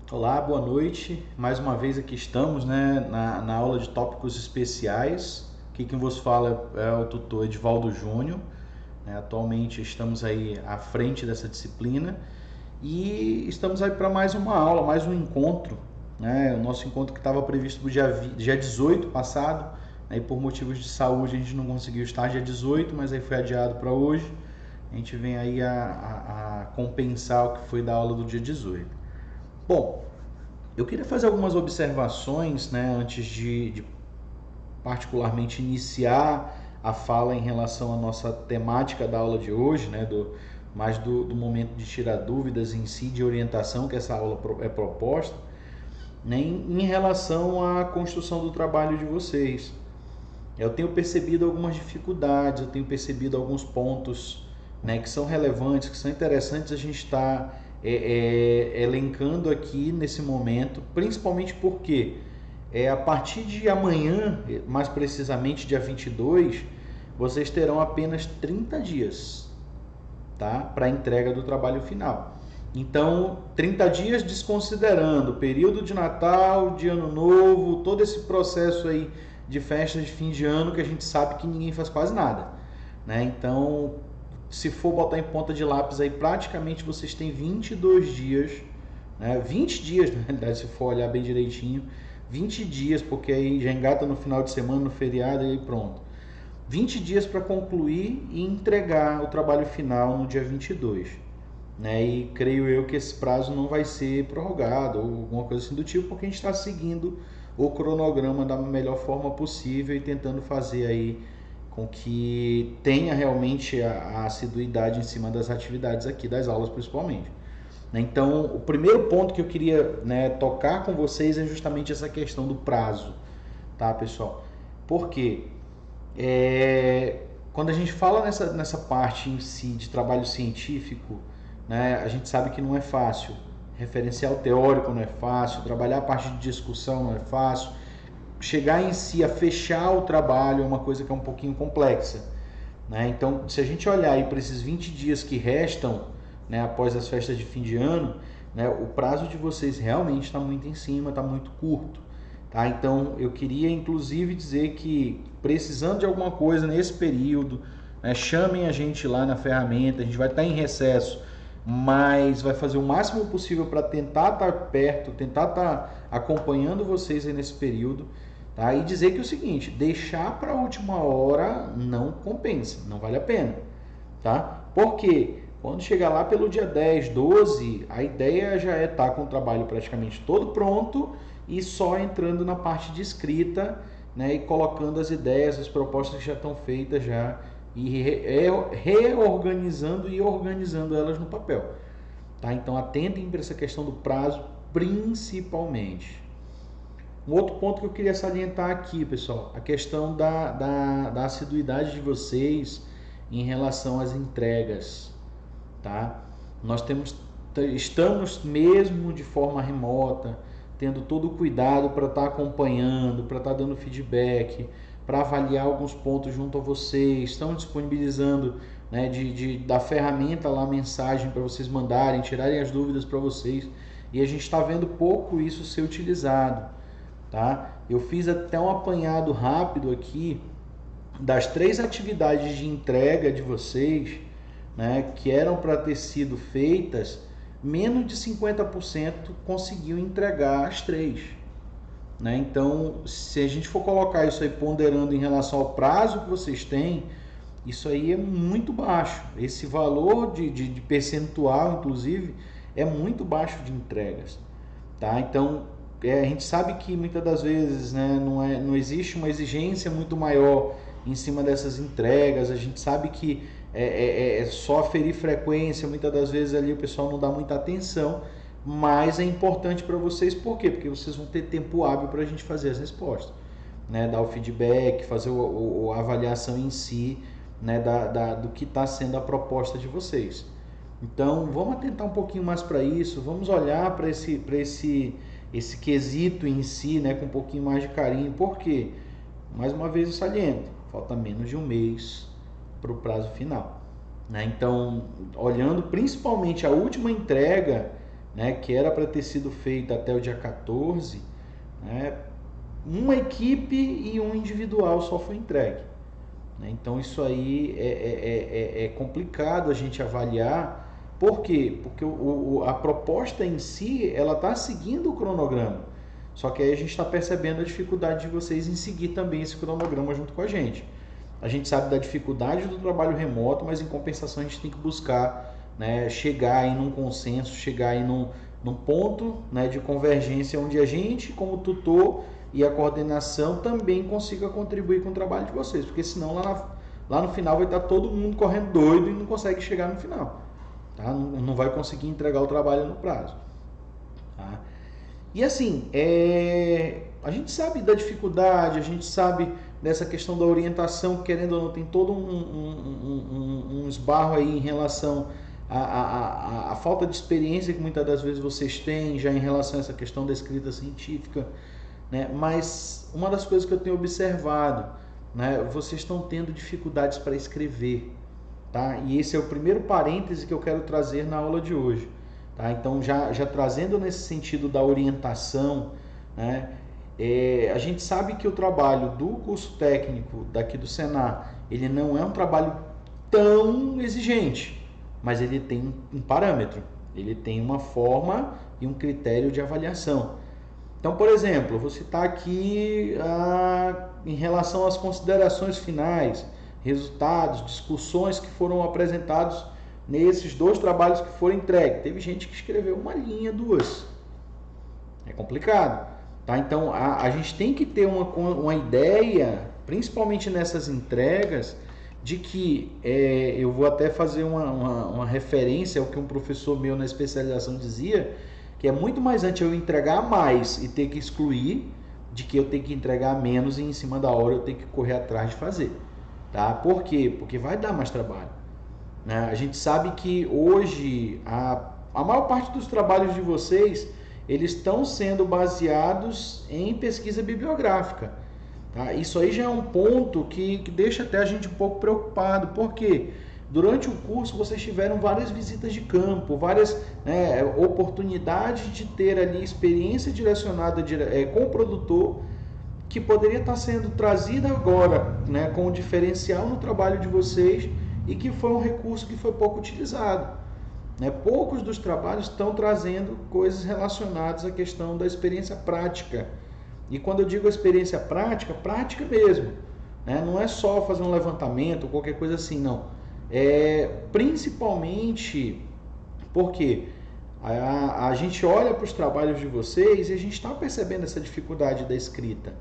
Olá, boa noite. Mais uma vez aqui estamos, né, na aula de tópicos especiais. Aqui quem vos fala é o tutor Edivaldo Júnior. Atualmente estamos aí à frente dessa disciplina e estamos aí para mais uma aula, mais um encontro. Né? O nosso encontro que estava previsto para o dia 18 passado, né, e por motivos de saúde a gente não conseguiu estar dia 18, mas aí foi adiado para hoje. A gente vem aí a compensar o que foi da aula do dia 18. Bom, eu queria fazer algumas observações, né, antes de particularmente iniciar a fala em relação à nossa temática da aula de hoje, né, do momento de tirar dúvidas em si, de orientação que essa aula é proposta, né, em relação à construção do trabalho de vocês. Eu tenho percebido algumas dificuldades, eu tenho percebido alguns pontos, né, que são relevantes, que são interessantes a gente estar elencando aqui nesse momento, principalmente porque a partir de amanhã, mais precisamente dia 22, vocês terão apenas 30 dias, tá, para a entrega do trabalho final. Então, 30 dias desconsiderando o período de Natal, de Ano Novo, todo esse processo aí de festas de fim de ano que a gente sabe que ninguém faz quase nada, né? Então, se for botar em ponta de lápis aí, praticamente vocês têm 22 dias, né? 20 dias, na realidade, se for olhar bem direitinho, 20 dias, porque aí já engata no final de semana, no feriado e aí pronto. 20 dias para concluir e entregar o trabalho final no dia 22. Né? E creio eu que esse prazo não vai ser prorrogado ou alguma coisa assim do tipo, porque a gente está seguindo o cronograma da melhor forma possível e tentando fazer aí com que tenha realmente a assiduidade em cima das atividades aqui, das aulas principalmente. Então, o primeiro ponto que eu queria, né, tocar com vocês é justamente essa questão do prazo, tá, pessoal? Por quê? Quando a gente fala nessa parte em si de trabalho científico, né, a gente sabe que não é fácil. Referencial teórico não é fácil, trabalhar a parte de discussão não é fácil, chegar em si a fechar o trabalho é uma coisa que é um pouquinho complexa. Né? Então, se a gente olhar aí para esses 20 dias que restam, né, após as festas de fim de ano, né, o prazo de vocês realmente está muito em cima, está muito curto. Tá? Então, eu queria inclusive dizer que, precisando de alguma coisa nesse período, né, chamem a gente lá na ferramenta, a gente vai estar em recesso, mas vai fazer o máximo possível para tentar estar perto, tentar estar acompanhando vocês aí nesse período. Tá? E dizer que é o seguinte, deixar para a última hora não compensa, não vale a pena. Tá? Porque quando chegar lá pelo dia 10, 12, a ideia já é estar com o trabalho praticamente todo pronto e só entrando na parte de escrita, né, e colocando as ideias, as propostas que já estão feitas já e reorganizando e organizando elas no papel. Tá? Então atentem para essa questão do prazo principalmente. Um outro ponto que eu queria salientar aqui, pessoal, a questão da assiduidade de vocês em relação às entregas, tá? Estamos mesmo de forma remota, tendo todo o cuidado para estar acompanhando, para estar dando feedback, para avaliar alguns pontos junto a vocês, estamos disponibilizando, né, da ferramenta lá a mensagem para vocês mandarem, tirarem as dúvidas para vocês, e a gente está vendo pouco isso ser utilizado. Tá? Eu fiz até um apanhado rápido aqui das 3 atividades de entrega de vocês, né, que eram para ter sido feitas, menos de 50% conseguiu entregar as 3. Né? Então, se a gente for colocar isso aí ponderando em relação ao prazo que vocês têm, isso aí é muito baixo. Esse valor de percentual, inclusive, é muito baixo de entregas. Tá? Então, a gente sabe que muitas das vezes, né, não existe uma exigência muito maior em cima dessas entregas. A gente sabe que é só aferir frequência, muitas das vezes ali o pessoal não dá muita atenção, mas é importante para vocês, por quê? Porque vocês vão ter tempo hábil para a gente fazer as respostas, né, dar o feedback, fazer a avaliação em si, né, do que está sendo a proposta de vocês. Então, vamos atentar um pouquinho mais para isso, vamos olhar para esse quesito em si, né, com um pouquinho mais de carinho, porque, mais uma vez eu saliento, falta menos de um mês para o prazo final. Né? Então, olhando principalmente a última entrega, né, que era para ter sido feita até o dia 14, né, uma equipe e um individual só foi entregue. Então isso aí é complicado a gente avaliar. Por quê? Porque a proposta em si, ela está seguindo o cronograma. Só que aí a gente está percebendo a dificuldade de vocês em seguir também esse cronograma junto com a gente. A gente sabe da dificuldade do trabalho remoto, mas em compensação a gente tem que buscar, né, chegar aí num consenso, chegar aí num ponto, né, de convergência onde a gente, como tutor e a coordenação, também consiga contribuir com o trabalho de vocês, porque senão lá no final vai estar todo mundo correndo doido e não consegue chegar no final, tá? Não vai conseguir entregar o trabalho no prazo, tá? E assim, a gente sabe da dificuldade, a gente sabe dessa questão da orientação, querendo ou não, tem todo um esbarro aí em relação à falta de experiência que muitas das vezes vocês têm já em relação a essa questão da escrita científica, né? Mas uma das coisas que eu tenho observado, né, vocês estão tendo dificuldades para escrever, tá? E esse é o primeiro parêntese que eu quero trazer na aula de hoje, tá? Então já trazendo nesse sentido da orientação, né? A gente sabe que o trabalho do curso técnico daqui do Senar, ele não é um trabalho tão exigente, mas ele tem um parâmetro, ele tem uma forma e um critério de avaliação. Então, por exemplo, eu vou citar aqui em relação às considerações finais, resultados, discussões que foram apresentados nesses 2 trabalhos que foram entregues. Teve gente que escreveu 1 linha, 2. É complicado. Tá? Então, a gente tem que ter uma ideia, principalmente nessas entregas, de que eu vou até fazer uma referência ao que um professor meu na especialização dizia, que é muito mais antes eu entregar mais e ter que excluir, de que eu ter que entregar menos e em cima da hora eu ter que correr atrás de fazer. Tá? Por quê? Porque vai dar mais trabalho, né? A gente sabe que hoje a maior parte dos trabalhos de vocês, eles estão sendo baseados em pesquisa bibliográfica. Tá? Isso aí já é um ponto que deixa até a gente um pouco preocupado. Por quê? Durante o curso vocês tiveram várias visitas de campo, várias oportunidades de ter ali experiência direcionada com o produtor, que poderia estar sendo trazida agora, né, com o diferencial no trabalho de vocês, e que foi um recurso que foi pouco utilizado. Né? Poucos dos trabalhos estão trazendo coisas relacionadas à questão da experiência prática. E quando eu digo experiência prática, prática mesmo. Né? Não é só fazer um levantamento ou qualquer coisa assim, não. Principalmente porque a gente olha para os trabalhos de vocês e a gente está percebendo essa dificuldade da escrita.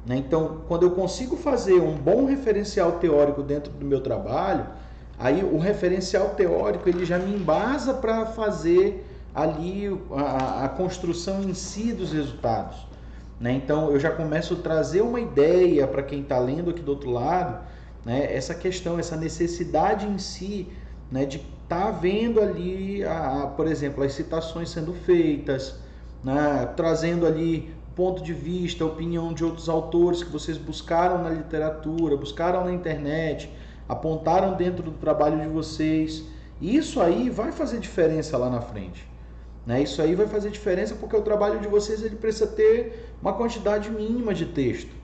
Né? Então, quando eu consigo fazer um bom referencial teórico dentro do meu trabalho, aí o referencial teórico ele já me embasa para fazer ali a construção em si dos resultados. Né? Então, eu já começo a trazer uma ideia para quem está lendo aqui do outro lado, né? Essa questão, essa necessidade em si, né, de estar vendo ali, por exemplo, as citações sendo feitas, né, trazendo ali ponto de vista, opinião de outros autores que vocês buscaram na literatura, buscaram na internet, apontaram dentro do trabalho de vocês. Isso aí vai fazer diferença lá na frente. Né? Isso aí vai fazer diferença porque o trabalho de vocês ele precisa ter uma quantidade mínima de texto.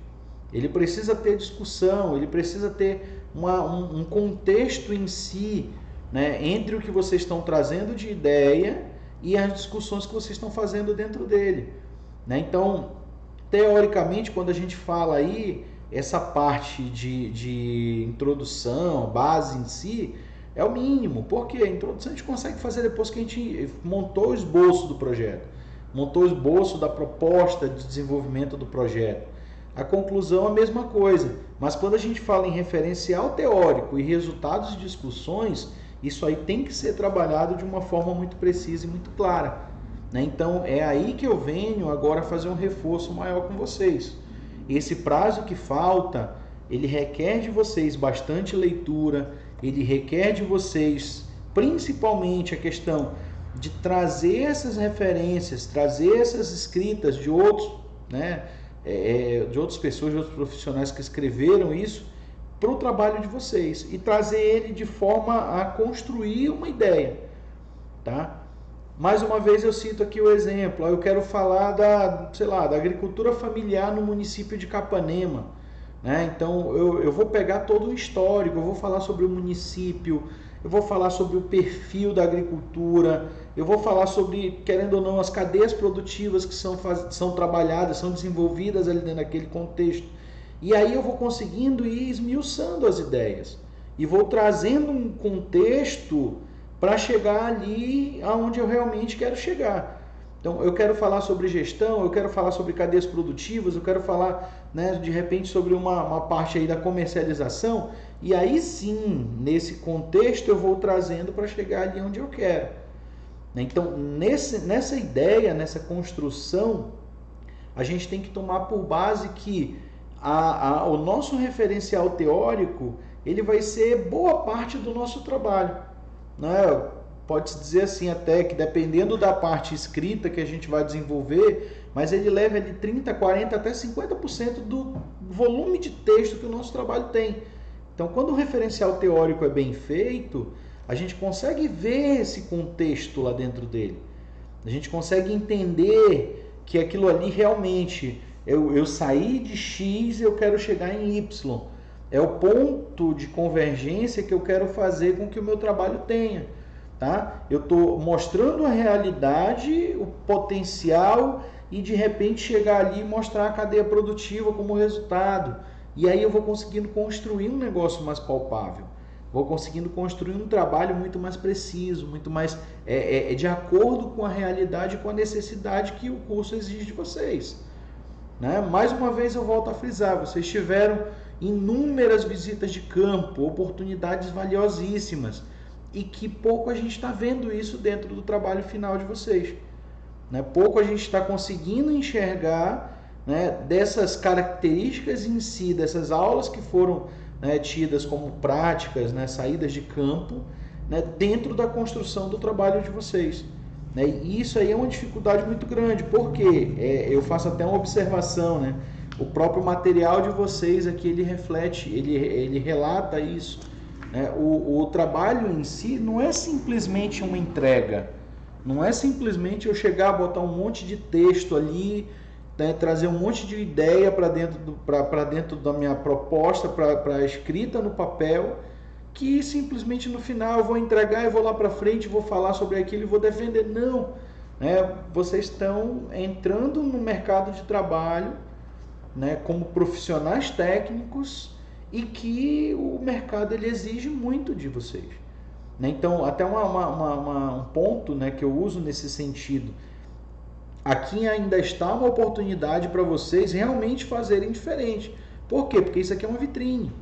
Ele precisa ter discussão, ele precisa ter um contexto em si, né, entre o que vocês estão trazendo de ideia e as discussões que vocês estão fazendo dentro dele. Né? Então, teoricamente, quando a gente fala aí, essa parte de introdução, base em si, é o mínimo. Por quê? A introdução a gente consegue fazer depois que a gente montou o esboço do projeto, montou o esboço da proposta de desenvolvimento do projeto. A conclusão é a mesma coisa, mas quando a gente fala em referencial teórico e resultados de discussões, isso aí tem que ser trabalhado de uma forma muito precisa e muito clara. Né? Então é aí que eu venho agora fazer um reforço maior com vocês. Esse prazo que falta, ele requer de vocês bastante leitura, ele requer de vocês principalmente a questão de trazer essas referências, trazer essas escritas de outros, né? De outras pessoas, de outros profissionais que escreveram isso para o trabalho de vocês e trazer ele de forma a construir uma ideia, tá? Mais uma vez eu cito aqui o exemplo, eu quero falar da, sei lá, da agricultura familiar no município de Capanema, né? Então eu vou pegar todo o histórico, eu vou falar sobre o município, eu vou falar sobre o perfil da agricultura, eu vou falar sobre, querendo ou não, as cadeias produtivas que são trabalhadas, são desenvolvidas ali dentro daquele contexto. E aí eu vou conseguindo ir esmiuçando as ideias e vou trazendo um contexto para chegar ali aonde eu realmente quero chegar. Então, eu quero falar sobre gestão, eu quero falar sobre cadeias produtivas, eu quero falar, né, de repente, sobre uma parte aí da comercialização, e aí sim, nesse contexto, eu vou trazendo para chegar ali onde eu quero. Então, nessa ideia, nessa construção, a gente tem que tomar por base que o nosso referencial teórico ele vai ser boa parte do nosso trabalho, né? Pode-se dizer assim até que dependendo da parte escrita que a gente vai desenvolver, mas ele leva de 30, 40, até 50% do volume de texto que o nosso trabalho tem. Então, quando o referencial teórico é bem feito, a gente consegue ver esse contexto lá dentro dele. A gente consegue entender que aquilo ali realmente, eu saí de X e eu quero chegar em Y. É o ponto de convergência que eu quero fazer com que o meu trabalho tenha. Tá? Eu estou mostrando a realidade, o potencial e de repente chegar ali e mostrar a cadeia produtiva como resultado. E aí eu vou conseguindo construir um negócio mais palpável. Vou conseguindo construir um trabalho muito mais preciso, muito mais de acordo com a realidade e com a necessidade que o curso exige de vocês. Né? Mais uma vez eu volto a frisar, vocês tiveram inúmeras visitas de campo, oportunidades valiosíssimas, e que pouco a gente está vendo isso dentro do trabalho final de vocês. Né? Pouco a gente está conseguindo enxergar, né, dessas características em si, dessas aulas que foram, né, tidas como práticas, né, saídas de campo, né, dentro da construção do trabalho de vocês. Né? E isso aí é uma dificuldade muito grande, porque eu faço até uma observação, né? O próprio material de vocês aqui, ele reflete, ele relata isso. O trabalho em si não é simplesmente uma entrega, não é simplesmente eu chegar, botar um monte de texto ali, né, trazer um monte de ideia para dentro da minha proposta, para escrita no papel, que simplesmente no final eu vou entregar e vou lá para frente, vou falar sobre aquilo e vou defender. Não, né? Vocês estão entrando no mercado de trabalho, né, como profissionais técnicos, e que o mercado ele exige muito de vocês. Né? Então, até um ponto, né, que eu uso nesse sentido, aqui ainda está uma oportunidade para vocês realmente fazerem diferente. Por quê? Porque isso aqui é uma vitrine.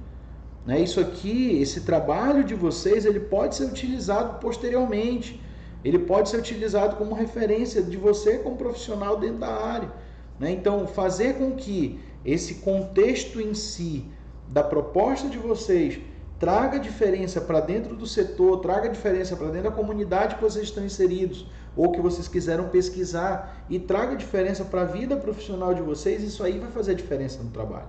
Né? Isso aqui, esse trabalho de vocês, ele pode ser utilizado posteriormente. Ele pode ser utilizado como referência de você como profissional dentro da área. Né? Então, fazer com que esse contexto em si, da proposta de vocês, traga diferença para dentro do setor, traga diferença para dentro da comunidade que vocês estão inseridos ou que vocês quiseram pesquisar e traga diferença para a vida profissional de vocês, isso aí vai fazer diferença no trabalho.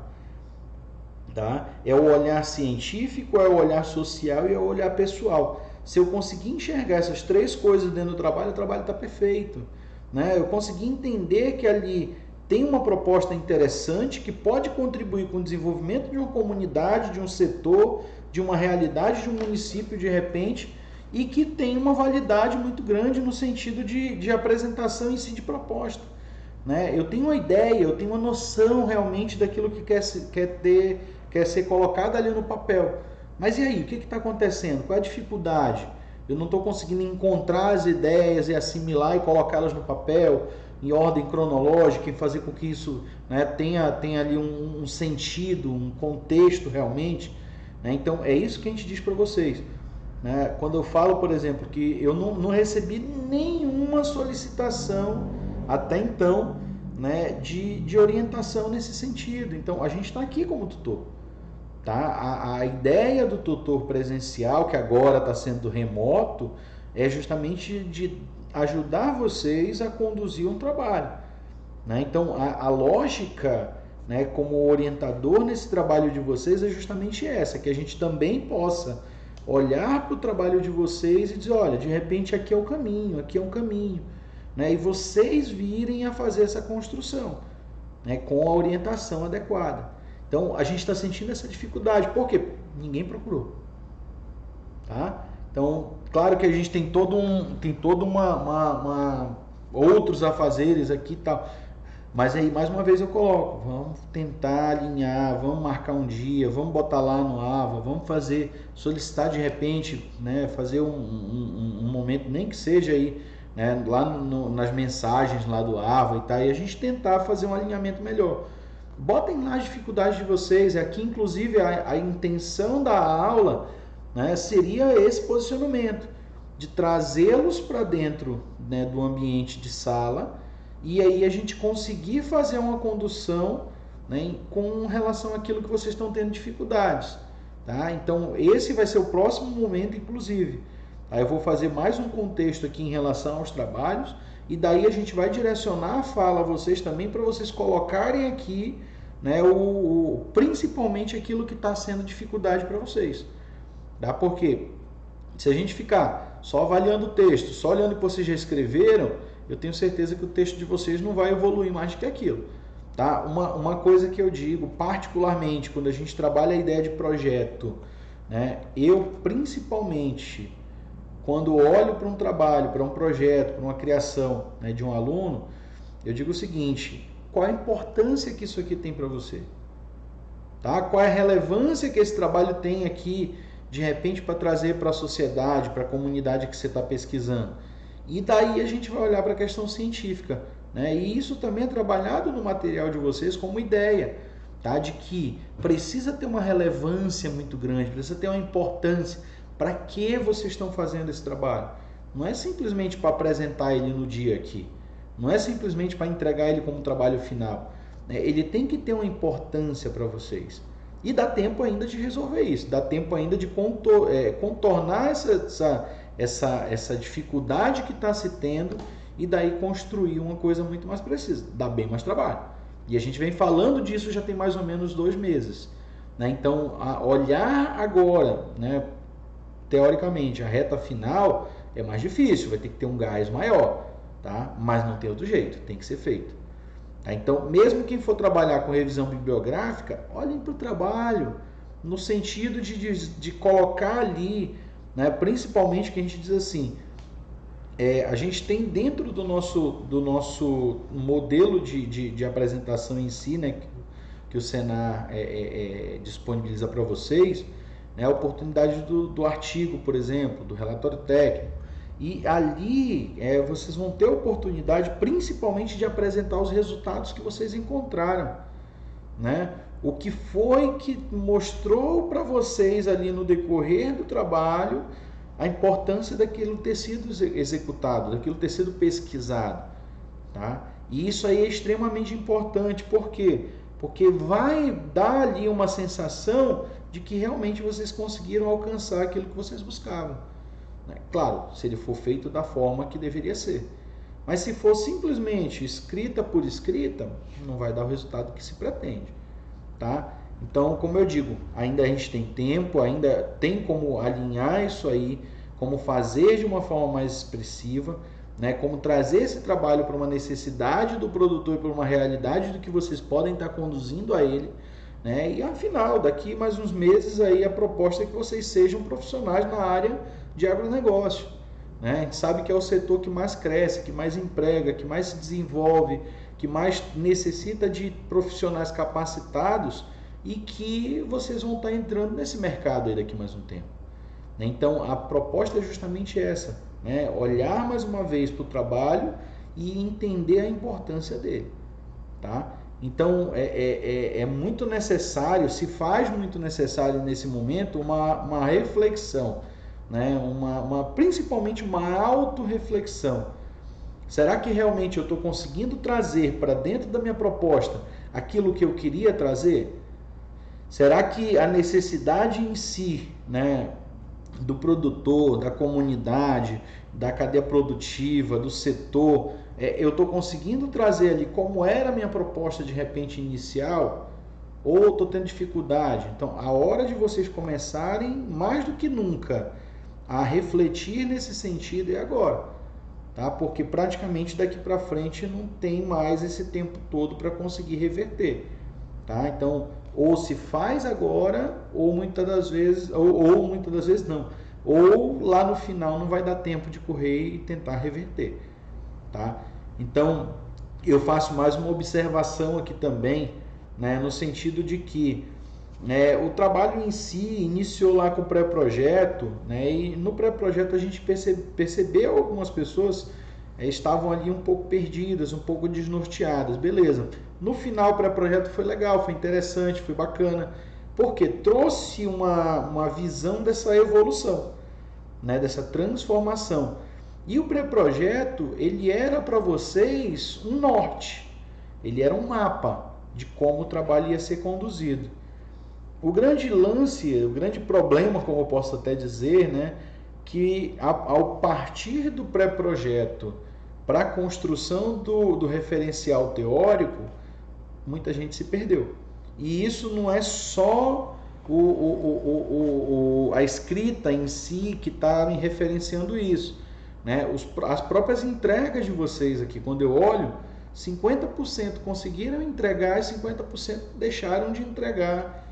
Tá? É o olhar científico, é o olhar social e é o olhar pessoal. Se eu conseguir enxergar essas três coisas dentro do trabalho, o trabalho está perfeito. Né? Eu consegui entender que ali tem uma proposta interessante que pode contribuir com o desenvolvimento de uma comunidade, de um setor, de uma realidade de um município de repente, e que tem uma validade muito grande no sentido de apresentação em si de proposta. Né? Eu tenho uma ideia, eu tenho uma noção realmente daquilo que quer ser colocado ali no papel. Mas e aí, o que está acontecendo? Qual é a dificuldade? Eu não estou conseguindo encontrar as ideias e assimilar e colocá-las no papel em ordem cronológica e fazer com que isso, né, tenha ali um sentido, um contexto realmente. Né? Então é isso que a gente diz para vocês. Né? Quando eu falo, por exemplo, que eu não recebi nenhuma solicitação até então, né, de orientação nesse sentido. Então a gente está aqui como tutor. Tá? A ideia do tutor presencial, que agora está sendo remoto, é justamente de ajudar vocês a conduzir um trabalho. Né? Então, a lógica, né, como orientador nesse trabalho de vocês é justamente essa, que a gente também possa, olhar para o trabalho de vocês e dizer, olha, de repente aqui é o caminho, aqui é um caminho, né? E vocês virem a fazer essa construção, né? Com a orientação adequada. Então, a gente está sentindo essa dificuldade. Por quê? Ninguém procurou. Tá? Então, claro que a gente tem todo outros afazeres aqui e tal. Mas aí, mais uma vez eu coloco, vamos tentar alinhar, vamos marcar um dia, vamos botar lá no AVA, vamos solicitar de repente, né, fazer um momento, nem que seja aí, né, lá nas mensagens lá do AVA e tal, e a gente tentar fazer um alinhamento melhor. Botem lá as dificuldades de vocês, aqui inclusive a intenção da aula, né, seria esse posicionamento, de trazê-los para dentro, né, do ambiente de sala, e aí a gente conseguir fazer uma condução, né, com relação àquilo que vocês estão tendo dificuldades. Tá? Então esse vai ser o próximo momento, inclusive. Aí eu vou fazer mais um contexto aqui em relação aos trabalhos, e daí a gente vai direcionar a fala a vocês também para vocês colocarem aqui, né, principalmente aquilo que está sendo dificuldade para vocês. Tá? Porque se a gente ficar só avaliando o texto, só olhando o que vocês já escreveram, eu tenho certeza que o texto de vocês não vai evoluir mais do que aquilo. Tá? Uma coisa que eu digo, particularmente, quando a gente trabalha a ideia de projeto, né, eu principalmente, quando olho para um trabalho, para um projeto, para uma criação, né, de um aluno, eu digo o seguinte, qual a importância que isso aqui tem para você? Tá? Qual é a relevância que esse trabalho tem aqui, de repente, para trazer para a sociedade, para a comunidade que você está pesquisando? E daí a gente vai olhar para a questão científica, né? E isso também é trabalhado no material de vocês como ideia, tá? De que precisa ter uma relevância muito grande, precisa ter uma importância. Para que vocês estão fazendo esse trabalho? Não é simplesmente para apresentar ele no dia aqui, não é simplesmente para entregar ele como trabalho final, né? Ele tem que ter uma importância para vocês. E dá tempo ainda de resolver isso, dá tempo ainda de contornar essa dificuldade que está se tendo e daí construir uma coisa muito mais precisa. Dá bem mais trabalho. E a gente vem falando disso já tem mais ou menos 2 meses. Né? Então, olhar agora, né, teoricamente, a reta final é mais difícil, vai ter que ter um gás maior, tá? Mas não tem outro jeito, tem que ser feito. Tá? Então, mesmo quem for trabalhar com revisão bibliográfica, olhem para o trabalho, no sentido de colocar ali, né, principalmente que a gente diz assim, a gente tem dentro do nosso modelo de apresentação em si, né, que o Senar disponibiliza para vocês, né, a oportunidade do artigo, por exemplo, do relatório técnico. E ali vocês vão ter a oportunidade principalmente de apresentar os resultados que vocês encontraram, né? O que foi que mostrou para vocês ali no decorrer do trabalho a importância daquilo ter sido executado, daquilo ter sido pesquisado, tá? E isso aí é extremamente importante, por quê? Porque vai dar ali uma sensação de que realmente vocês conseguiram alcançar aquilo que vocês buscavam. Claro, se ele for feito da forma que deveria ser. Mas se for simplesmente escrita por escrita, não vai dar o resultado que se pretende. Tá? Então, como eu digo, ainda a gente tem tempo, ainda tem como alinhar isso aí, como fazer de uma forma mais expressiva, né? Como trazer esse trabalho para uma necessidade do produtor e para uma realidade do que vocês podem estar conduzindo a ele. Né? E afinal, daqui mais uns meses aí a proposta é que vocês sejam profissionais na área de agronegócio. Né? A gente sabe que é o setor que mais cresce, que mais emprega, que mais se desenvolve, que mais necessita de profissionais capacitados e que vocês vão estar entrando nesse mercado aí daqui mais um tempo. Então a proposta é justamente essa, né? Olhar mais uma vez para o trabalho e entender a importância dele. Tá? Então é muito necessário, se faz muito necessário nesse momento uma reflexão, né? Principalmente uma autorreflexão. Será que realmente eu estou conseguindo trazer para dentro da minha proposta aquilo que eu queria trazer? Será que a necessidade em si, né, do produtor, da comunidade, da cadeia produtiva, do setor, eu estou conseguindo trazer ali como era a minha proposta de repente inicial? ou estou tendo dificuldade. Então, a hora de vocês começarem, mais do que nunca, a refletir nesse sentido é agora, tá? Porque praticamente daqui para frente não tem mais esse tempo todo para conseguir reverter, tá? Então, ou se faz agora, ou muitas das vezes não, ou lá no final não vai dar tempo de correr e tentar reverter, tá? Então, eu faço mais uma observação aqui também, né, no sentido de que o trabalho em si iniciou lá com o pré-projeto, né, e no pré-projeto a gente percebeu algumas pessoas estavam ali um pouco perdidas, um pouco desnorteadas, beleza. No final o pré-projeto foi legal, foi interessante, foi bacana, porque trouxe uma visão dessa evolução, né, dessa transformação. E o pré-projeto, ele era para vocês um norte, ele era um mapa de como o trabalho ia ser conduzido. O grande lance, o grande problema, como eu posso até dizer, né, que ao partir do pré-projeto para a construção do referencial teórico, muita gente se perdeu. E isso não é só a escrita em si que está me referenciando isso, né? As próprias entregas de vocês aqui, quando eu olho, 50% conseguiram entregar e 50% deixaram de entregar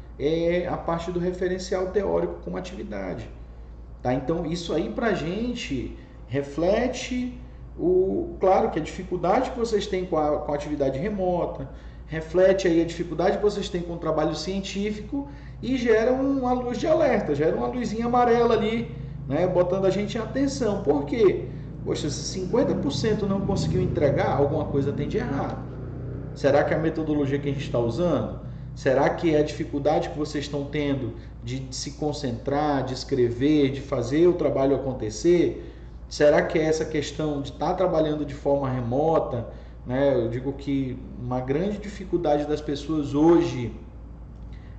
a parte do referencial teórico como atividade. Tá? Então, isso aí para a gente reflete, claro que a dificuldade que vocês têm com a atividade remota, reflete aí a dificuldade que vocês têm com o trabalho científico e gera uma luz de alerta, gera uma luzinha amarela ali, né, botando a gente em atenção. Por quê? Poxa, se 50% não conseguiu entregar, alguma coisa tem de errado. Será que a metodologia que a gente está usando? Será que é a dificuldade que vocês estão tendo de se concentrar, de escrever, de fazer o trabalho acontecer? Será que é essa questão de estar trabalhando de forma remota? Né? Eu digo que uma grande dificuldade das pessoas hoje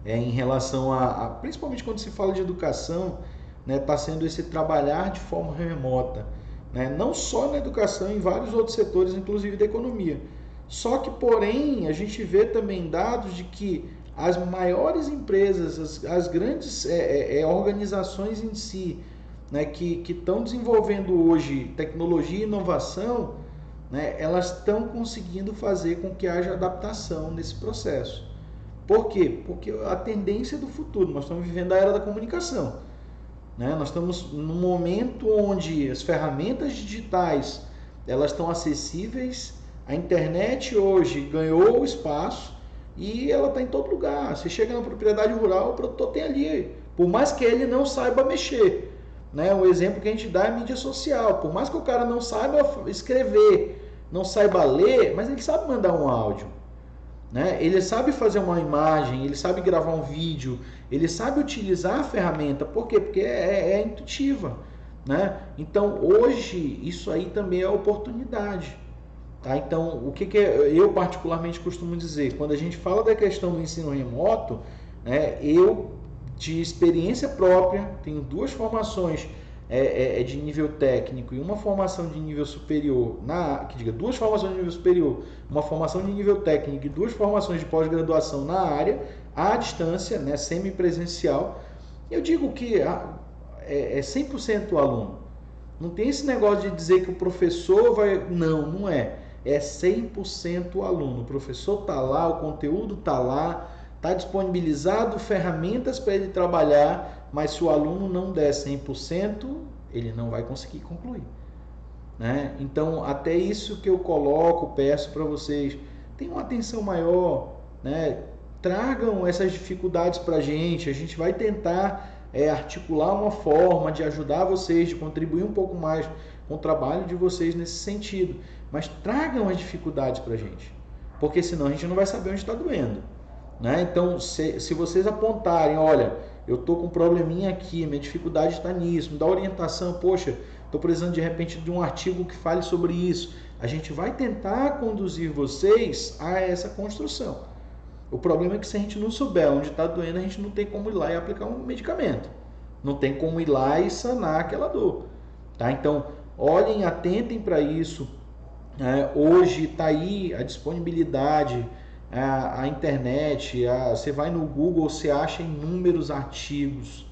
em relação principalmente quando se fala de educação, né, está sendo esse trabalhar de forma remota, né? Não só na educação, em vários outros setores, inclusive da economia. Só que, porém, a gente vê também dados de que as maiores empresas, as grandes organizações em si, né, que estão desenvolvendo hoje tecnologia e inovação, né, elas estão conseguindo fazer com que haja adaptação nesse processo. Por quê? Porque a tendência do futuro, nós estamos vivendo a era da comunicação, né? Nós estamos num momento onde as ferramentas digitais elas estão acessíveis, a internet hoje ganhou o espaço e ela está em todo lugar. Você chega na propriedade rural, o produtor tem ali, por mais que ele não saiba mexer, né? O exemplo que a gente dá é mídia social. Por mais que o cara não saiba escrever, não saiba ler, mas ele sabe mandar um áudio, né? Ele sabe fazer uma imagem, ele sabe gravar um vídeo, ele sabe utilizar a ferramenta. Por quê? Porque é intuitiva, né? Então hoje isso aí também é oportunidade, tá? Então o que eu particularmente costumo dizer quando a gente fala da questão do ensino remoto, né? Eu de experiência própria tenho duas formações de nível técnico e uma formação de nível superior, duas formações de nível superior, uma formação de nível técnico e duas formações de pós-graduação na área, à distância, né, semipresencial. Eu digo que é 100% aluno. Não tem esse negócio de dizer que o professor vai... Não é. É 100% aluno. O professor está lá, o conteúdo está lá, está disponibilizado ferramentas para ele trabalhar, mas se o aluno não der 100%, ele não vai conseguir concluir, né? Então, até isso que eu coloco, peço para vocês, tenham uma atenção maior, né? Tragam essas dificuldades para a gente vai tentar articular uma forma de ajudar vocês, de contribuir um pouco mais com o trabalho de vocês nesse sentido, mas tragam as dificuldades para a gente, porque senão a gente não vai saber onde está doendo, né? Então, se vocês apontarem, olha, eu estou com um probleminha aqui, minha dificuldade está nisso, me dá orientação, poxa, estou precisando de repente de um artigo que fale sobre isso, a gente vai tentar conduzir vocês a essa construção. O problema é que se a gente não souber onde está doendo, a gente não tem como ir lá e aplicar um medicamento, não tem como ir lá e sanar aquela dor, tá? Então, olhem, atentem para isso. Hoje está aí a disponibilidade a internet, você vai no Google, você acha inúmeros artigos,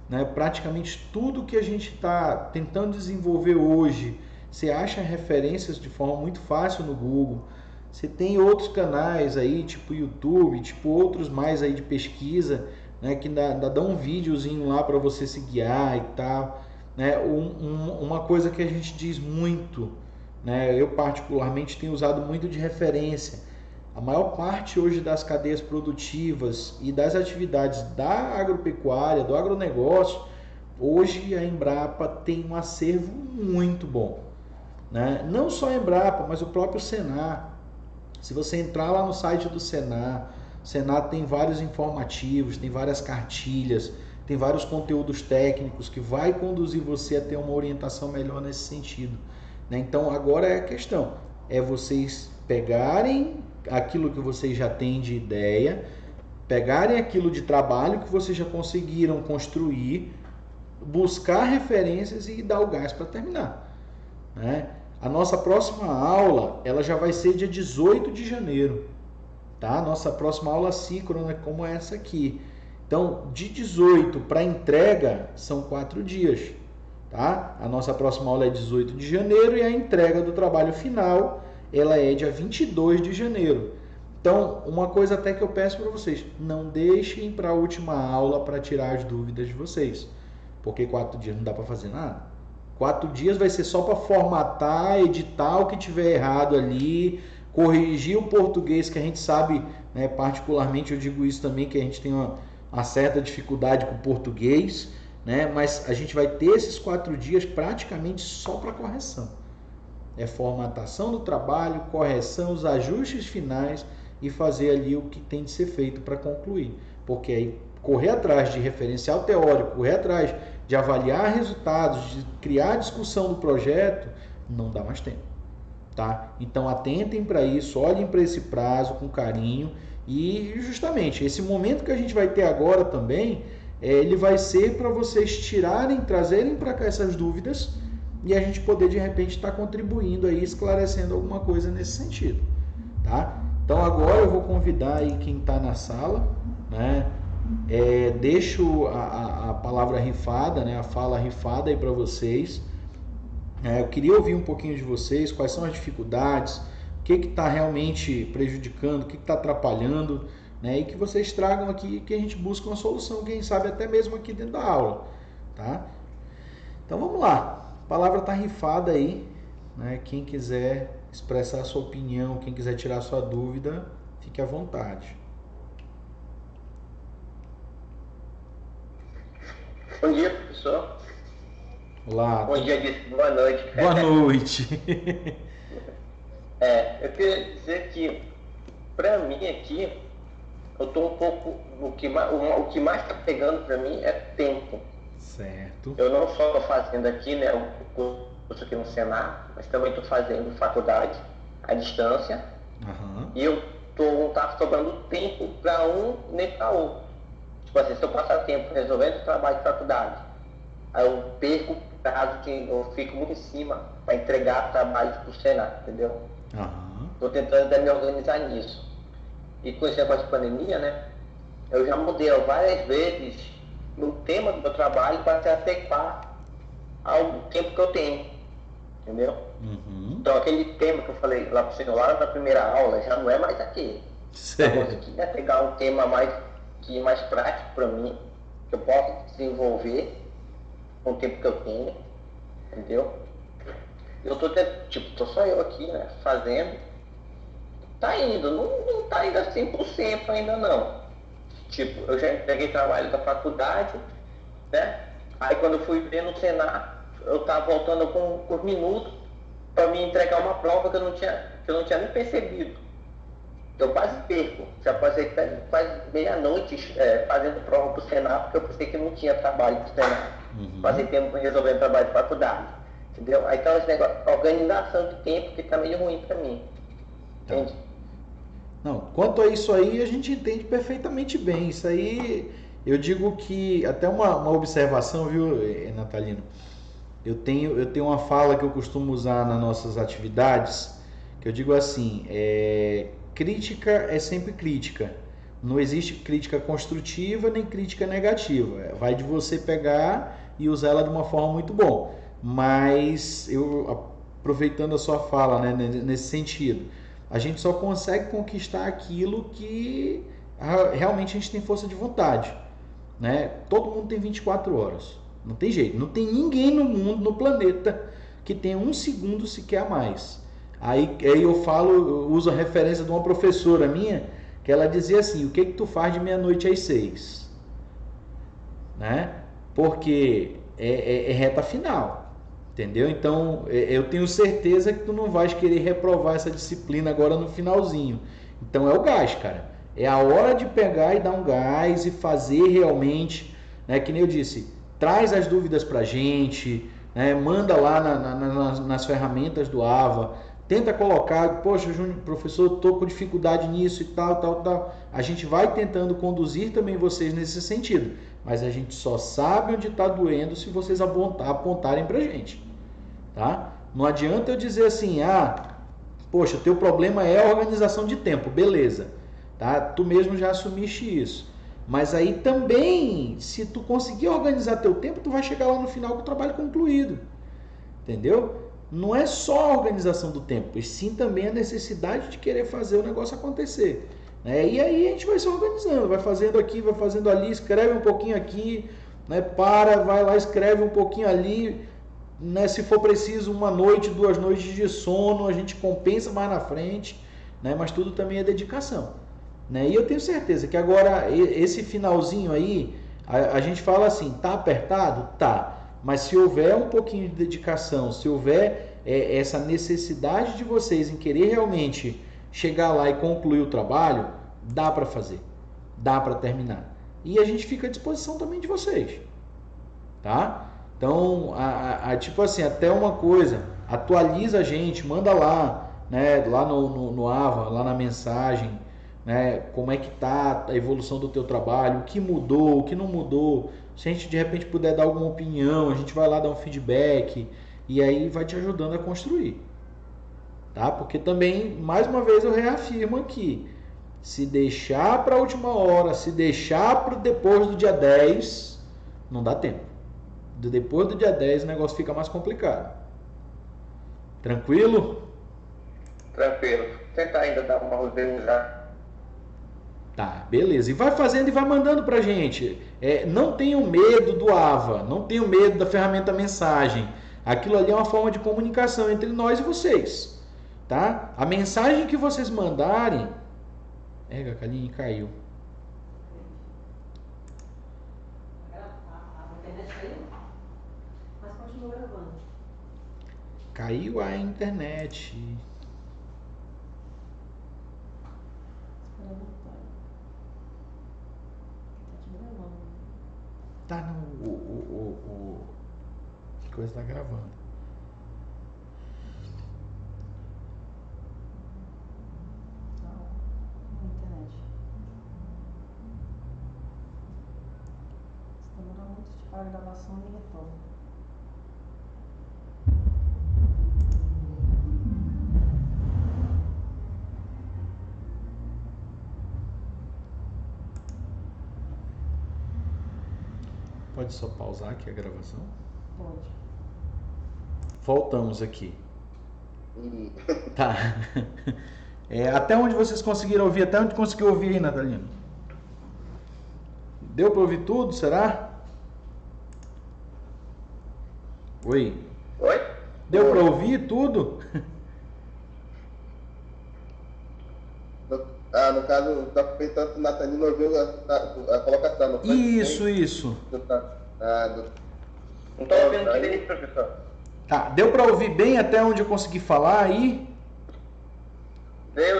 né? Praticamente tudo que a gente está tentando desenvolver hoje, você acha referências de forma muito fácil no Google. Você tem outros canais aí, tipo YouTube, tipo outros mais aí de pesquisa, né? Que dá um videozinho lá para você se guiar e tal, né? Uma coisa que a gente diz muito, né? Eu particularmente tenho usado muito de referência. A maior parte hoje das cadeias produtivas e das atividades da agropecuária, do agronegócio, hoje a Embrapa tem um acervo muito bom, né? Não só a Embrapa, mas o próprio Senar. Se você entrar lá no site do Senar, o Senar tem vários informativos, tem várias cartilhas, tem vários conteúdos técnicos que vai conduzir você a ter uma orientação melhor nesse sentido, né? Então agora é a questão, é vocês pegarem aquilo que vocês já têm de ideia, pegarem aquilo de trabalho que vocês já conseguiram construir, buscar referências e dar o gás para terminar, né? A nossa próxima aula, ela já vai ser dia 18 de janeiro, tá? Nossa próxima aula síncrona, como essa aqui. Então, de 18 para entrega, são 4 dias, tá? A nossa próxima aula é 18 de janeiro e a entrega do trabalho final, ela é dia 22 de janeiro. Então, uma coisa até que eu peço para vocês, não deixem para a última aula para tirar as dúvidas de vocês, porque 4 dias não dá para fazer nada. 4 dias vai ser só para formatar, editar o que tiver errado ali, corrigir o português, que a gente sabe, né, particularmente eu digo isso também, que a gente tem uma certa dificuldade com o português, né, mas a gente vai ter esses 4 dias praticamente só para correção. É formatação do trabalho, correção, os ajustes finais e fazer ali o que tem de ser feito para concluir. Porque aí correr atrás de referencial teórico, correr atrás de avaliar resultados, de criar discussão do projeto, não dá mais tempo, tá? Então atentem para isso, olhem para esse prazo com carinho e justamente esse momento que a gente vai ter agora também, ele vai ser para vocês tirarem, trazerem para cá essas dúvidas e a gente poder de repente estar contribuindo aí, esclarecendo alguma coisa nesse sentido, tá? Então agora eu vou convidar aí quem está na sala, né? Deixo a palavra rifada, né? A fala rifada aí para vocês. Eu queria ouvir um pouquinho de vocês, quais são as dificuldades, o que está realmente prejudicando, o que está atrapalhando, né? E que vocês tragam aqui, que a gente busque uma solução, quem sabe até mesmo aqui dentro da aula, tá? Então vamos lá, a palavra está rifada aí, né? Quem quiser expressar a sua opinião, quem quiser tirar a sua dúvida, fique à vontade. Bom dia, professor. Olá. Bom dia, boa noite. Boa noite. Eu queria dizer que, para mim aqui, eu estou um pouco, o que mais está pegando para mim é tempo. Certo. Eu não só estou fazendo aqui, né, o curso aqui no Senar, mas também estou fazendo faculdade à distância. Uhum. E eu não está sobrando tempo para um nem para outro. Tipo assim, se eu passar tempo resolvendo o trabalho de faculdade, aí eu perco o prazo que eu fico muito em cima para entregar trabalho para o Senar, entendeu? Estou tentando me organizar nisso. E com esse negócio de pandemia, né? Eu já mudei várias vezes no tema do meu trabalho para se adequar ao tempo que eu tenho, entendeu? Uhum. Então aquele tema que eu falei lá para o senhor, lá na primeira aula, já não é mais aquele. Eu consegui pegar um tema mais prático para mim, que eu posso desenvolver com o tempo que eu tenho, entendeu? Eu tô só eu aqui, né, fazendo. Tá indo, não tá indo a 100% ainda não. Tipo, eu já peguei trabalho da faculdade, né? Aí quando eu fui ver no Senar, eu tava voltando com os minutos para me entregar uma prova que eu não tinha nem percebido. Eu quase perco, já passei quase meia-noite fazendo prova para o Senar, porque eu pensei que não tinha trabalho para o Senar. Uhum. Passei tempo resolvendo trabalho de faculdade, entendeu? Aí então esse negócio, organização de tempo que está meio ruim para mim, entende? Não, quanto a isso aí, a gente entende perfeitamente bem. Isso aí, eu digo que, até uma observação, viu, Natalino? Eu tenho uma fala que eu costumo usar nas nossas atividades, que eu digo assim, crítica é sempre crítica. Não existe crítica construtiva nem crítica negativa. Vai de você pegar e usar ela de uma forma muito boa. Mas eu, aproveitando a sua fala, né, nesse sentido, a gente só consegue conquistar aquilo que realmente a gente tem força de vontade, né? Todo mundo tem 24 horas. Não tem jeito. Não tem ninguém no mundo, no planeta, que tenha um segundo sequer a mais. Aí eu uso a referência de uma professora minha, que ela dizia assim: o que tu faz de meia-noite às 6? Né? Porque é reta final, entendeu? Então eu tenho certeza que tu não vais querer reprovar essa disciplina agora no finalzinho. Então é o gás, cara. É a hora de pegar e dar um gás e fazer realmente, né? Que nem eu disse, traz as dúvidas pra gente, né? Manda lá nas ferramentas do AVA, tenta colocar, poxa, Júnior, professor, estou com dificuldade nisso e tal. A gente vai tentando conduzir também vocês nesse sentido, mas a gente só sabe onde está doendo se vocês apontarem pra gente, tá? Não adianta eu dizer assim, poxa, teu problema é a organização de tempo, beleza, tá? Tu mesmo já assumiste isso. Mas aí também, se tu conseguir organizar teu tempo, tu vai chegar lá no final com o trabalho concluído. Entendeu? Não é só a organização do tempo, e sim também a necessidade de querer fazer o negócio acontecer. Né? E aí a gente vai se organizando, vai fazendo aqui, vai fazendo ali, escreve um pouquinho aqui, né? Vai lá, escreve um pouquinho ali. Né? Se for preciso, 1 noite, 2 noites de sono, a gente compensa mais na frente, né? Mas tudo também é dedicação. Né? E eu tenho certeza que agora, esse finalzinho aí, a gente fala assim, tá apertado? Tá. Mas se houver um pouquinho de dedicação, se houver essa necessidade de vocês em querer realmente chegar lá e concluir o trabalho, dá para fazer, dá para terminar. E a gente fica à disposição também de vocês, tá? Então, tipo assim, até uma coisa, atualiza a gente, manda lá, né, lá no AVA, lá na mensagem, né, como é que tá a evolução do teu trabalho, o que mudou, o que não mudou. Se a gente de repente puder dar alguma opinião, a gente vai lá dar um feedback e aí vai te ajudando a construir, tá? Porque também, mais uma vez eu reafirmo aqui, se deixar para a última hora, se deixar para depois do dia 10, não dá tempo. Depois do dia 10 o negócio fica mais complicado. Tranquilo? Tranquilo. Tentar ainda dar uma organizada. Tá, beleza. E vai fazendo e vai mandando pra gente. Não tenham medo do AVA, não tenham medo da ferramenta mensagem. Aquilo ali é uma forma de comunicação entre nós e vocês. Tá? A mensagem que vocês mandarem... a Kaline caiu. A internet caiu? Mas continua gravando. Caiu a internet. Tá, não, que coisa tá gravando. Não, na internet. Se demorar muito de parar a gravação, ele retorna. Pode só pausar aqui a gravação? Pode. Voltamos aqui. Tá. Até onde vocês conseguiram ouvir? Até onde conseguiu ouvir aí, Natalina? Deu para ouvir tudo, será? Oi? Oi? Deu para ouvir tudo? No caso, tá pensando que o Natalino ouviu a colocação, não foi? Isso. Não estou ouvindo direito, professor. Tá, deu para ouvir bem até onde eu consegui falar aí? Deu.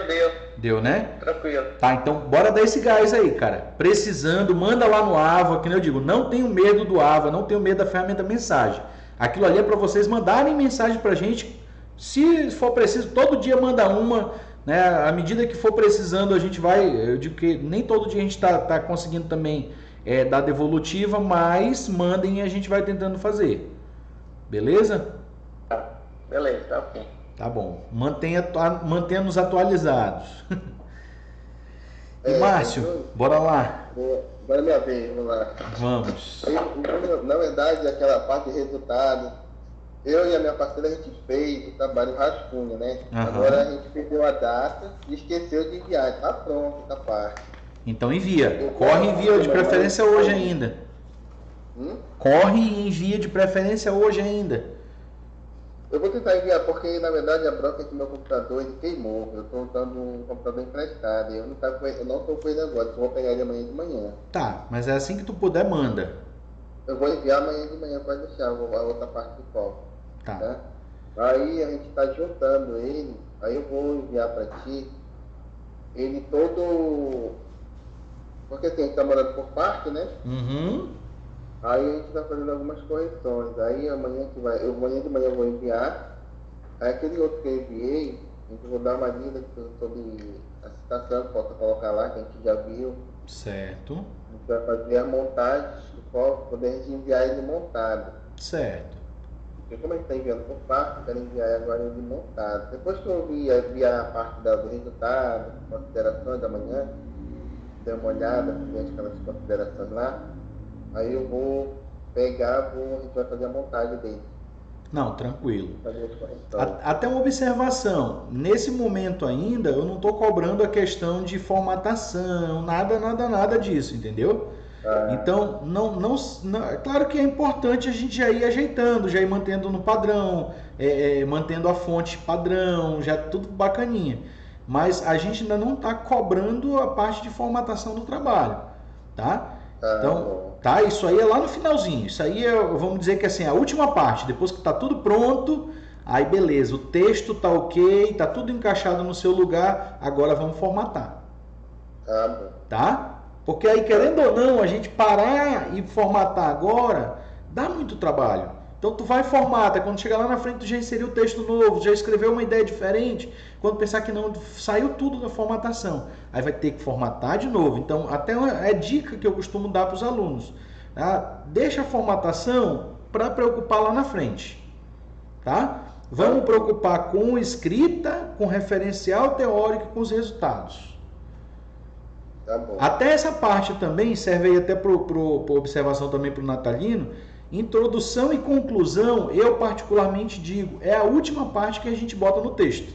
Deu, né? Tranquilo. Tá, então bora dar esse gás aí, cara. Precisando, manda lá no AVA, que nem eu digo, não tenho medo do AVA, não tenho medo da ferramenta mensagem. Aquilo ali é para vocês mandarem mensagem pra gente. Se for preciso, todo dia manda uma, né? À medida que for precisando, a gente vai. Eu digo que nem todo dia a gente tá conseguindo também dar devolutiva, mas mandem e a gente vai tentando fazer. Beleza? Beleza, tá ok. Tá bom. Mantenha-nos atualizados. E Márcio, bora lá. Agora é minha vez, vamos lá. Vamos. Na verdade, aquela parte de resultado, eu e a minha parceira, a gente fez o trabalho rascunho, né? Aham. Agora a gente perdeu a data e esqueceu de enviar. Tá pronto essa parte. Então envia. Corre e envia de preferência hoje ainda. Corre e envia de preferência hoje ainda. Eu vou tentar enviar, porque na verdade a bronca é que meu computador ele queimou. Eu estou usando um computador emprestado. Eu não estou com ele agora, eu vou pegar ele amanhã de manhã. Tá, mas é assim que tu puder, manda. Eu vou enviar amanhã de manhã, pode deixar a outra parte do foco. Tá. Tá? Aí a gente está juntando ele, aí eu vou enviar para ti ele todo. Porque assim, a gente está morando por parte, né? Uhum. Aí a gente está fazendo algumas correções. Aí amanhã de manhã eu vou enviar. Aí aquele outro que eu enviei, a gente vai dar uma lida sobre a citação que possa colocar lá, que a gente já viu. Certo. A gente vai fazer a montagem do foco, poder enviar ele montado. Certo. Porque como a gente está enviando por parte, eu quero enviar agora ele montado. Depois que eu enviar a parte do resultado, considerações da manhã, dê uma olhada, ver aquelas considerações lá. Aí eu vou pegar, a gente vai fazer a montagem dele. Não, tranquilo. Fazer as correções. Até uma observação. Nesse momento ainda, eu não estou cobrando a questão de formatação, nada disso, entendeu? Então, não, é claro que é importante a gente já ir ajeitando, já ir mantendo no padrão, mantendo a fonte padrão, já tudo bacaninha. Mas a gente ainda não está cobrando a parte de formatação do trabalho, tá? Então, tá, isso aí é lá no finalzinho. Isso aí é, vamos dizer que assim, a última parte, depois que está tudo pronto, aí beleza, o texto tá ok, tá tudo encaixado no seu lugar, agora vamos formatar. Tá? Porque aí, querendo ou não, a gente parar e formatar agora, dá muito trabalho. Então tu vai formata, quando chegar lá na frente tu já inseriu o texto novo, já escreveu uma ideia diferente, quando pensar que não, saiu tudo da formatação, aí vai ter que formatar de novo. Então até é dica que eu costumo dar para os alunos, tá? Deixa a formatação para preocupar lá na frente, tá? Vamos preocupar com escrita, com referencial teórico e com os resultados. Tá bom. Até essa parte também serve aí até para observação também para o natalino. Introdução e conclusão, eu particularmente digo, é a última parte que a gente bota no texto.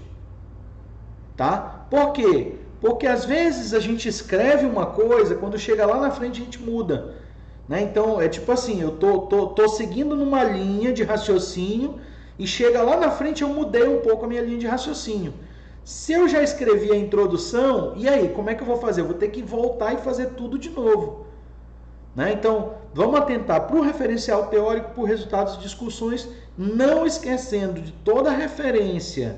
Tá? Por quê? Porque às vezes a gente escreve uma coisa, quando chega lá na frente a gente muda. Né? Então é tipo assim, eu tô seguindo numa linha de raciocínio e chega lá na frente eu mudei um pouco a minha linha de raciocínio. Se eu já escrevi a introdução, e aí, como é que eu vou fazer? Eu vou ter que voltar e fazer tudo de novo. Né? Então, vamos atentar para o referencial teórico, por resultados de discussões, não esquecendo de toda a referência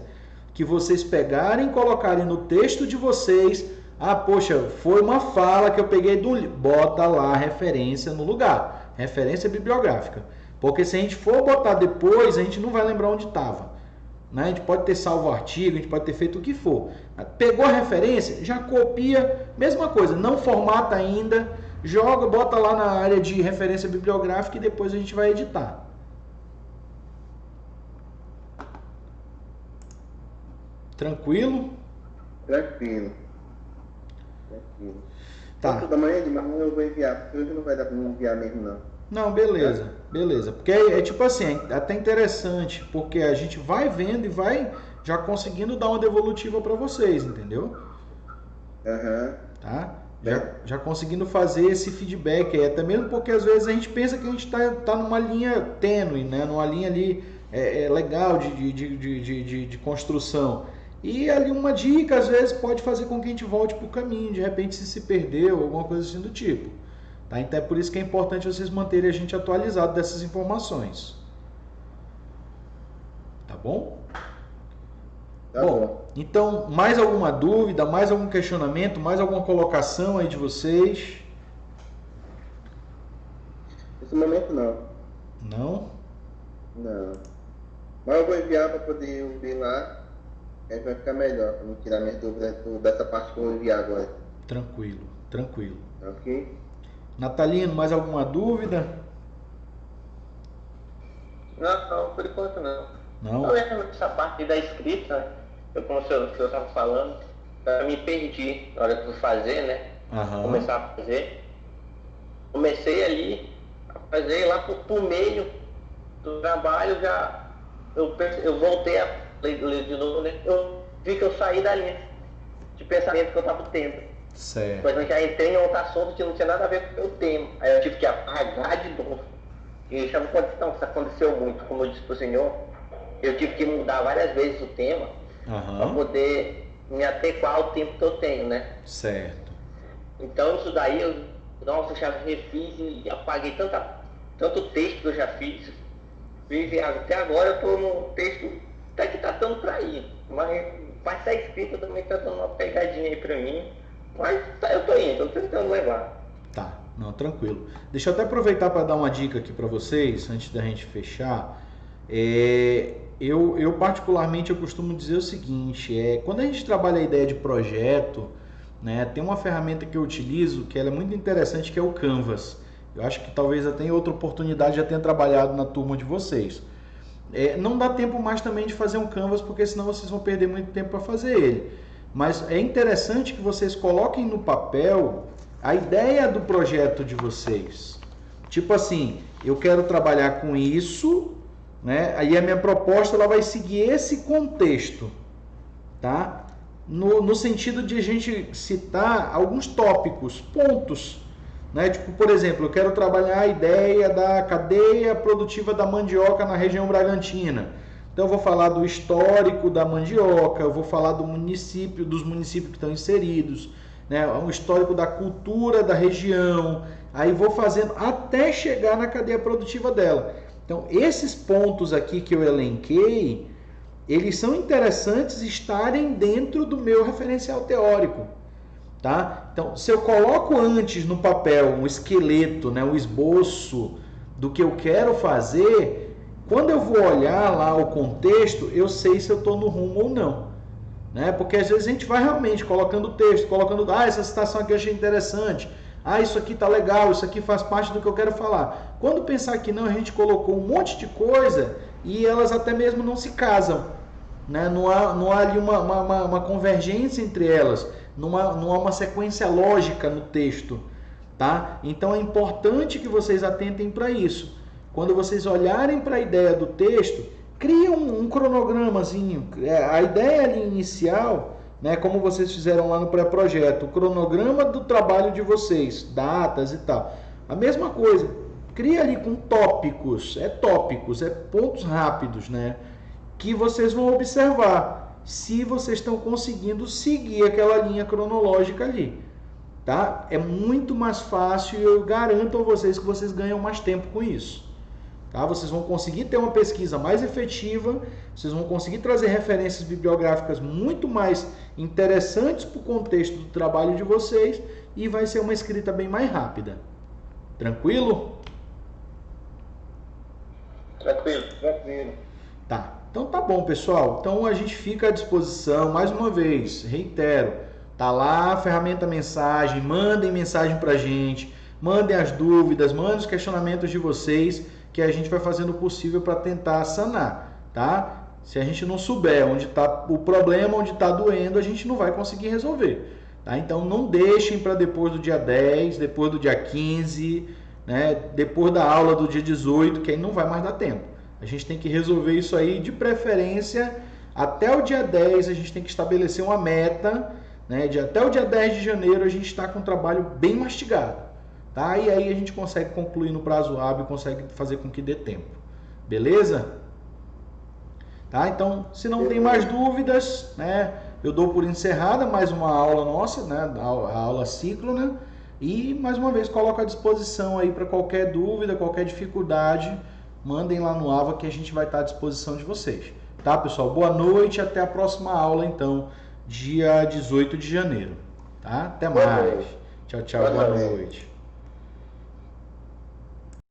que vocês pegarem e colocarem no texto de vocês. Ah, poxa, foi uma fala que eu peguei do livro. Bota lá a referência no lugar, referência bibliográfica. Porque se a gente for botar depois, a gente não vai lembrar onde estava. Né? A gente pode ter salvo o artigo, a gente pode ter feito o que for. Pegou a referência, já copia, mesma coisa, não formata ainda, joga, bota lá na área de referência bibliográfica e depois a gente vai editar. Tranquilo? Tranquilo. Tá. Tanto da manhã de manhã eu vou enviar, porque hoje não vai dar para enviar mesmo não. Não, beleza, beleza. Porque é tipo assim, é até interessante, porque a gente vai vendo e vai já conseguindo dar uma devolutiva para vocês, entendeu? Tá? Já conseguindo fazer esse feedback aí, até mesmo porque às vezes a gente pensa que a gente tá numa linha tênue, né? Numa linha ali legal de construção. E ali uma dica às vezes pode fazer com que a gente volte para o caminho, de repente se perdeu, alguma coisa assim do tipo. Tá? Então é por isso que é importante vocês manterem a gente atualizado dessas informações. Tá bom? Tá bom. Então, mais alguma dúvida, mais algum questionamento, mais alguma colocação aí de vocês? Nesse momento não. Não? Não. Mas eu vou enviar para poder ver lá, aí vai ficar melhor, para não tirar minhas dúvidas dessa parte que eu vou enviar agora. Tranquilo, tranquilo. Ok? Natalino, mais alguma dúvida? Não, por enquanto não. Não? Só essa parte da escrita, como o senhor estava falando, eu me perdi na hora de fazer, né? Começar a fazer. Comecei ali a fazer lá pro meio do trabalho, eu voltei a ler de novo, né? Eu vi que eu saí da linha de pensamento que eu estava tendo. Certo. Mas eu já entrei em outro assunto que não tinha nada a ver com o meu tema. Aí eu tive que apagar de novo. E isso aconteceu muito, como eu disse para o senhor. Eu tive que mudar várias vezes o tema para poder me adequar ao tempo que eu tenho, né? Certo. Então isso daí, eu já refiz e apaguei tanto texto que eu já fiz. E até agora eu estou num texto até que está dando para ir. Mas está escrito, eu também está dando uma pegadinha aí para mim. Mas eu estou indo, estou tentando levar. Tá, não, tranquilo. Deixa eu até aproveitar para dar uma dica aqui para vocês, antes da gente fechar. Eu particularmente, eu costumo dizer o seguinte, quando a gente trabalha a ideia de projeto, né, tem uma ferramenta que eu utilizo que ela é muito interessante, que é o Canvas. Eu acho que talvez até em outra oportunidade já tenha trabalhado na turma de vocês. Não dá tempo mais também de fazer um Canvas, porque senão vocês vão perder muito tempo para fazer ele. Mas é interessante que vocês coloquem no papel a ideia do projeto de vocês. Tipo assim, eu quero trabalhar com isso, né? Aí a minha proposta ela vai seguir esse contexto, tá? No sentido de a gente citar alguns tópicos, pontos, né? Tipo, por exemplo, eu quero trabalhar a ideia da cadeia produtiva da mandioca na região Bragantina. Então eu vou falar do histórico da mandioca, eu vou falar dos municípios que estão inseridos, né? Um histórico da cultura da região, aí vou fazendo até chegar na cadeia produtiva dela. Então esses pontos aqui que eu elenquei, eles são interessantes estarem dentro do meu referencial teórico, tá? Então se eu coloco antes no papel um esqueleto, né, um esboço do que eu quero fazer, quando eu vou olhar lá o contexto, eu sei se eu estou no rumo ou não, né? Porque às vezes a gente vai realmente colocando texto, essa citação aqui eu achei interessante, isso aqui tá legal, isso aqui faz parte do que eu quero falar. Quando pensar que não, a gente colocou um monte de coisa e elas até mesmo não se casam, né? Não há ali uma convergência entre elas, não há uma sequência lógica no texto, tá? Então é importante que vocês atentem para isso. Quando vocês olharem para a ideia do texto, cria um cronogramazinho. A ideia ali inicial, né, como vocês fizeram lá no pré-projeto, o cronograma do trabalho de vocês, datas e tal. A mesma coisa, cria ali com tópicos, pontos rápidos, né, que vocês vão observar se vocês estão conseguindo seguir aquela linha cronológica ali. Tá? É muito mais fácil e eu garanto a vocês que vocês ganham mais tempo com isso. Tá? Vocês vão conseguir ter uma pesquisa mais efetiva, vocês vão conseguir trazer referências bibliográficas muito mais interessantes para o contexto do trabalho de vocês e vai ser uma escrita bem mais rápida. Tranquilo? Tranquilo. Tá. Então tá bom, pessoal. Então a gente fica à disposição, mais uma vez, reitero, tá lá a ferramenta mensagem, mandem mensagem pra gente, mandem as dúvidas, mandem os questionamentos de vocês, que a gente vai fazendo o possível para tentar sanar, tá? Se a gente não souber onde está o problema, onde está doendo, a gente não vai conseguir resolver, tá? Então não deixem para depois do dia 10, depois do dia 15, né? Depois da aula do dia 18, que aí não vai mais dar tempo. A gente tem que resolver isso aí, de preferência, até o dia 10 a gente tem que estabelecer uma meta, né? Até o dia 10 de janeiro a gente está com um trabalho bem mastigado. Tá? E aí a gente consegue concluir no prazo hábil, consegue fazer com que dê tempo. Beleza? Tá? Então, se não tem mais dúvidas, né, eu dou por encerrada mais uma aula nossa, né, a aula síncrona, e mais uma vez coloco à disposição aí para qualquer dúvida, qualquer dificuldade, mandem lá no AVA que a gente vai estar à disposição de vocês. Tá, pessoal? Boa noite, até a próxima aula, então, dia 18 de janeiro. Tá? Até mais. Tchau, boa noite.